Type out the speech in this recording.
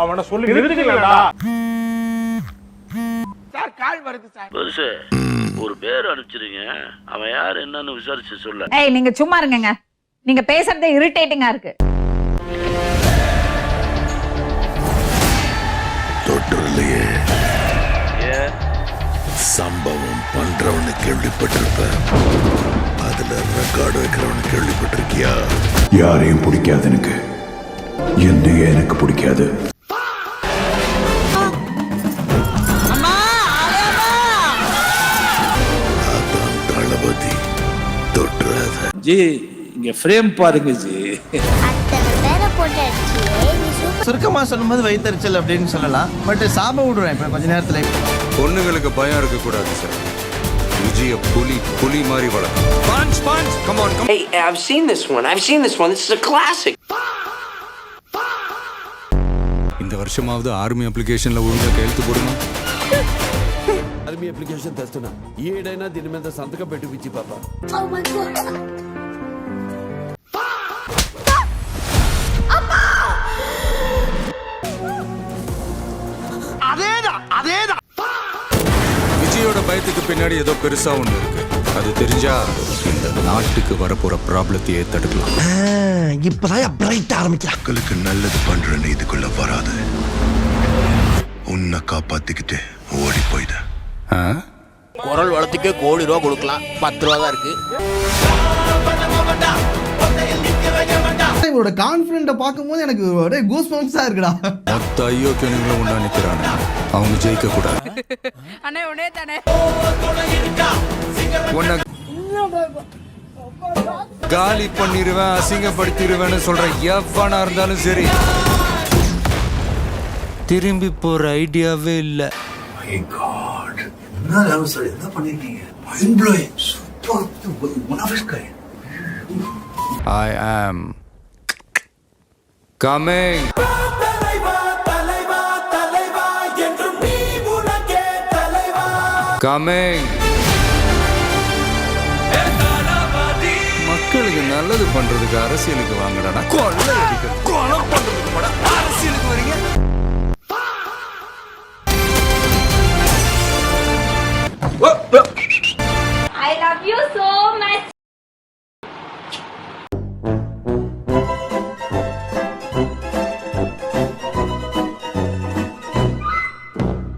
அவனை சொல்லி நிறுத்துங்களா சார்? கால் வருது சார். பெருசு ஒரு பேர் அனுப்பிச்சிருங்க, அவன் யார் என்னன்னு விசாரிச்சு சொல்ல. ஏய் நீங்க சும்மா இருங்கங்க, நீங்க பேசுறதே இரிட்டேட்டிங்கா இருக்கு. தொற்றுலையே சம்பவம் பண்றவனு கேள்விப்பட்டிருப்ப, அதுல ரெக்கார்டு வைக்கிறவனு கேள்விப்பட்டிருக்கியா? யாரையும் பிடிக்காது எனக்கு, என்னையே எனக்கு பிடிக்காது. அதான் தளபதி. தொற்றாத ஜி, இங்க ஃப்ரேம் பாருங்க ஜி. சுருக்கமா சொல்லும்போது வயிற்றுச்சல் அப்படின்னு சொல்லலாம். பட் சாப விடுறேன் இப்ப கொஞ்ச நேரத்துல. பொண்ணுங்களுக்கு பயம் இருக்க கூடாது சார். விஜய புலி மாதிரி வளர்க்கும். Punch, come on. Hey, I've seen this one. This is a classic. இந்த வருஷமாவது ஆர்மி அப்ளிகேஷன்ல ஒழுங்கா கையெழுத்து போடுங்க. ఆర్మీ అప్లికేషన్ తెస్తున్నా, ఏడైనా దీని మీద సంతకం పెట్టి పిచ్చి పాప. விஜயோட பயத்துக்கு பின்னாடி ஏதோ பெருசா ஒண்ணு இருக்கு. அது தெரிஞ்சா இந்த நாட்டுக்கு வரப்போற ப்ராப்ளத்தையே தடுக்கலாம். இப்பதான் பிரைட் ஆரம்பிக்கலாம். மக்களுக்கு நல்லது பண்றேன்னு இதுக்குள்ள வராது. உன்னை காப்பாத்திக்கிட்டு ஓடி போயிட. குரல் வளத்துக்கே கோடி ரூபா கொடுக்கலாம், 10 ரூபா தான் இருக்கு. இவரோட கான்ஃபிடென்ட்ட பார்க்கும்போது எனக்கு ஒரே கூஸ் பம்ப்ஸா இருக்குடா. மொத்த ஐயோக்கியனுங்களும் ஒண்ணா நிக்கிறாங்க, அவங்க ஜெயிக்க கூடாது. உன்னை காலி பண்ணிடுவேன், அசிங்கப்படுத்திடுவேன்னு சொல்ற எவனா இருந்தாலும் சரி, திரும்பி போற ஐடியாவே இல்ல. I am coming. Coming. மக்களுக்கு நல்லது பண்றதுக்கு அரசியலுக்கு வாங்கடா, கொலை அடிக்கிறது கொலை பண்றதுக்கு அரசியலுக்கு வரீங்க.